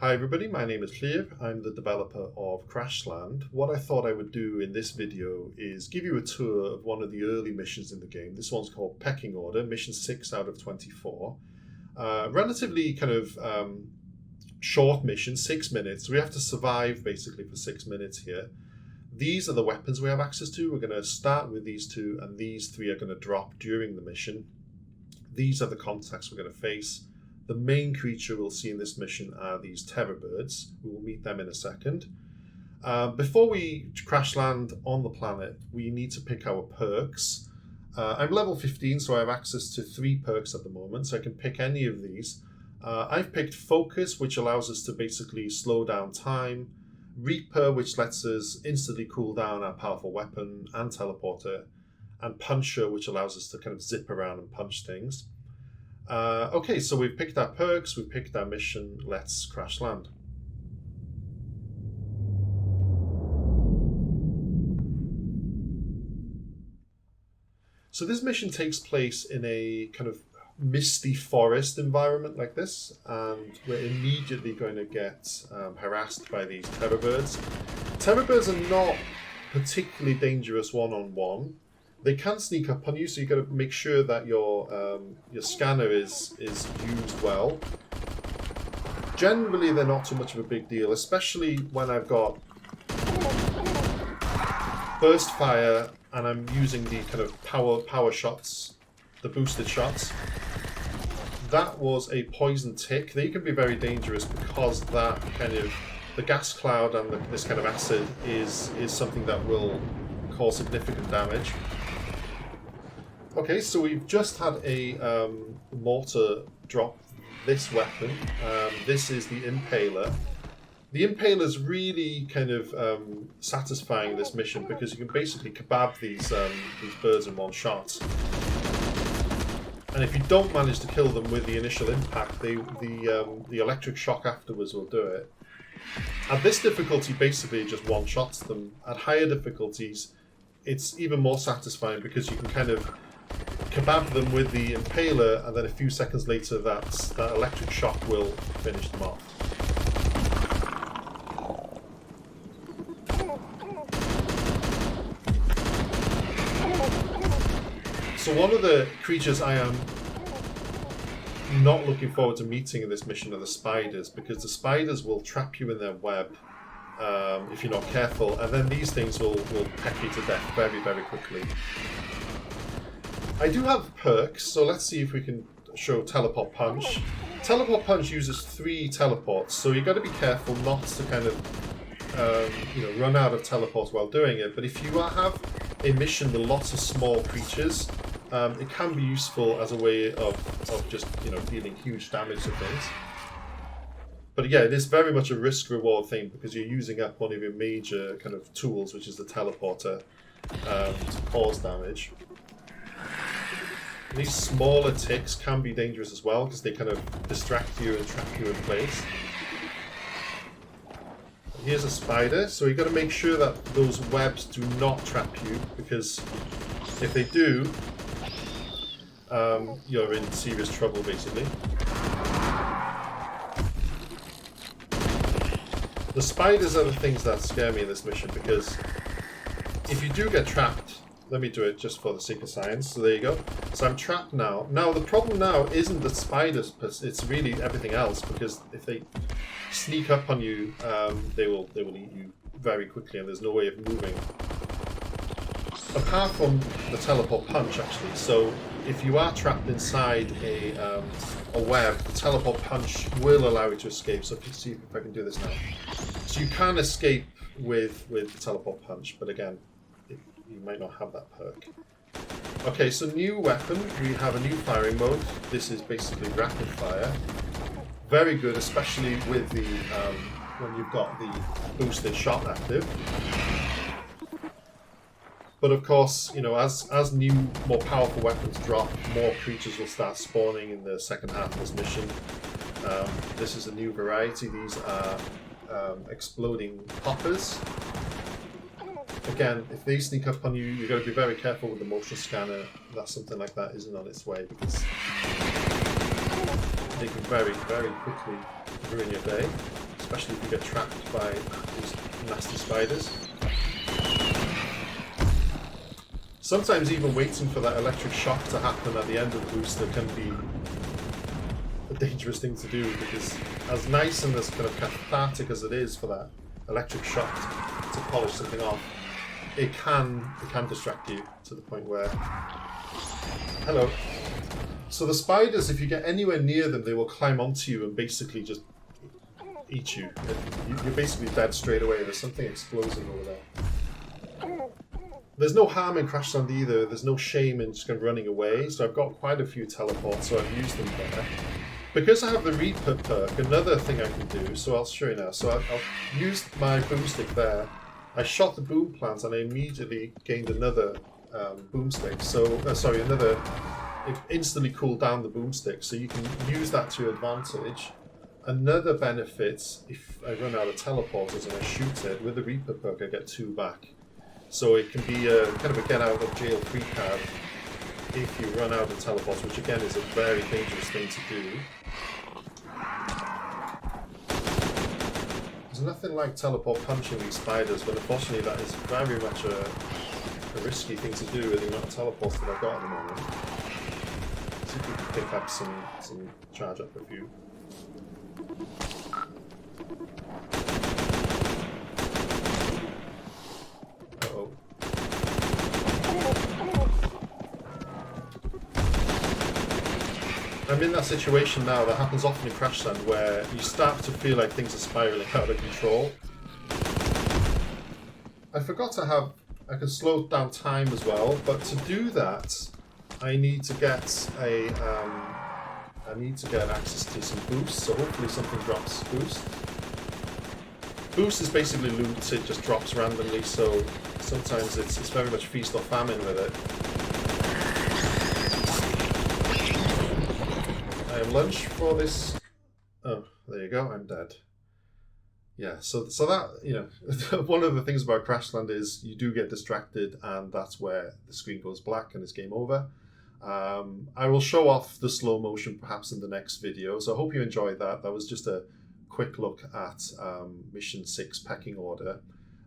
Hi everybody, my name is Cleve. I'm the developer of Crashland. What I thought I would do in this video is give you a tour of one of the early missions in the game. This one's called Pecking Order, mission 6 out of 24. Relatively kind of short mission, 6 minutes. We have to survive basically for 6 minutes here. These are the weapons we have access to. We're going to start with these two, and these three are going to drop during the mission. These are the contacts we're going to face. The main creature we'll see in this mission are these terror birds. We will meet them in a second. Before we crash land on the planet, we need to pick our perks. I'm level 15, so I have access to 3 perks at the moment, so I can pick any of these. I've picked Focus, which allows us to basically slow down time. Reaper, which lets us instantly cool down our powerful weapon and teleporter. And Puncher, which allows us to kind of zip around and punch things. Okay, so we've picked our perks, we've picked our mission, let's crash land. So this mission takes place in a kind of misty forest environment like this, and we're immediately going to get harassed by these terror birds. Terror birds are not particularly dangerous one-on-one. They can sneak up on you, so you've got to make sure that your scanner is used well. Generally, they're not too much of a big deal, especially when I've got burst fire and I'm using the kind of power shots, the boosted shots. That was a poison tick. They can be very dangerous because that kind of the gas cloud and this kind of acid is something that will cause significant damage. Okay, so we've just had a mortar drop this weapon. This is the Impaler. The Impaler is really kind of satisfying this mission because you can basically kebab these birds in one shot. And if you don't manage to kill them with the initial impact, the electric shock afterwards will do it. At this difficulty, basically it just one-shots them. At higher difficulties, it's even more satisfying because you can kind of kebab them with the Impaler, and then a few seconds later that electric shock will finish them off. So one of the creatures I am not looking forward to meeting in this mission are the spiders, because the spiders will trap you in their web if you're not careful, and then these things will peck you to death very, very quickly. I do have perks, so let's see if we can show Teleport Punch. Teleport Punch uses 3 teleports, so you've got to be careful not to kind of run out of teleports while doing it. But if you have a mission with lots of small creatures, it can be useful as a way of just dealing huge damage to things. But yeah, it is very much a risk-reward thing because you're using up one of your major kind of tools, which is the teleporter, to cause damage. These smaller ticks can be dangerous as well because they kind of distract you and trap you in place. Here's a spider, so you've got to make sure that those webs do not trap you, because if they do, you're in serious trouble basically. The spiders are the things that scare me in this mission, because if you do get trapped, let me do it just for the sake of science. So there you go. So I'm trapped now. Now the problem now isn't the spiders, it's really everything else, because if they sneak up on you, they will eat you very quickly, and there's no way of moving. Apart from the teleport punch, actually. So if you are trapped inside a web, the teleport punch will allow you to escape. So let's see if I can do this now. So you can escape with the teleport punch, but again, you might not have that perk. Okay, so new weapon. We have a new firing mode. This is basically rapid fire. Very good, especially with the when you've got the boosted shot active. But of course, as new, more powerful weapons drop, more creatures will start spawning in the second half of this mission. This is a new variety. These are exploding poppers. Again, if they sneak up on you, you've got to be very careful with the motion scanner that something like that isn't on its way, because they can very, very quickly ruin your day. especially if you get trapped by these nasty spiders. Sometimes even waiting for that electric shock to happen at the end of the booster can be a dangerous thing to do, because as nice and as kind of cathartic as it is for that electric shock to polish something off, it can distract you to the point where... Hello. So the spiders, if you get anywhere near them, they will climb onto you and basically just eat you. You're basically dead straight away. There's something explosive over there. There's no harm in Crashland either. There's no shame in just kind of running away. So I've got quite a few teleports, so I've used them there. Because I have the Reaper perk, another thing I can do, so I'll show you now. So I'll use my boomstick there. I shot the boom plant and I immediately gained another boomstick. So, it instantly cooled down the boomstick, so you can use that to your advantage. Another benefit, if I run out of teleporters and I shoot it, with the Reaper perk I get 2 back. So it can be a kind of a get out of jail free card if you run out of teleports, which again is a very dangerous thing to do. There's nothing like teleport punching these spiders, but unfortunately that is very much a risky thing to do with the amount of teleports that I've got at the moment. See if we can pick up some charge up a few. Uh-oh. I'm in that situation now that happens often in Crashland where you start to feel like things are spiraling out of control. I forgot to have... I can slow down time as well, but to do that I need to get access to some boosts, so hopefully something drops boost. Boost is basically loot, it just drops randomly, so sometimes it's very much feast or famine with it. I have lunch for this. Oh, there you go, I'm dead. Yeah, so that, you know, one of the things about Crashland is you do get distracted and that's where the screen goes black and it's game over. I will show off the slow motion perhaps in the next video, so I hope you enjoyed that. That was just a quick look at Mission 6 Pecking Order.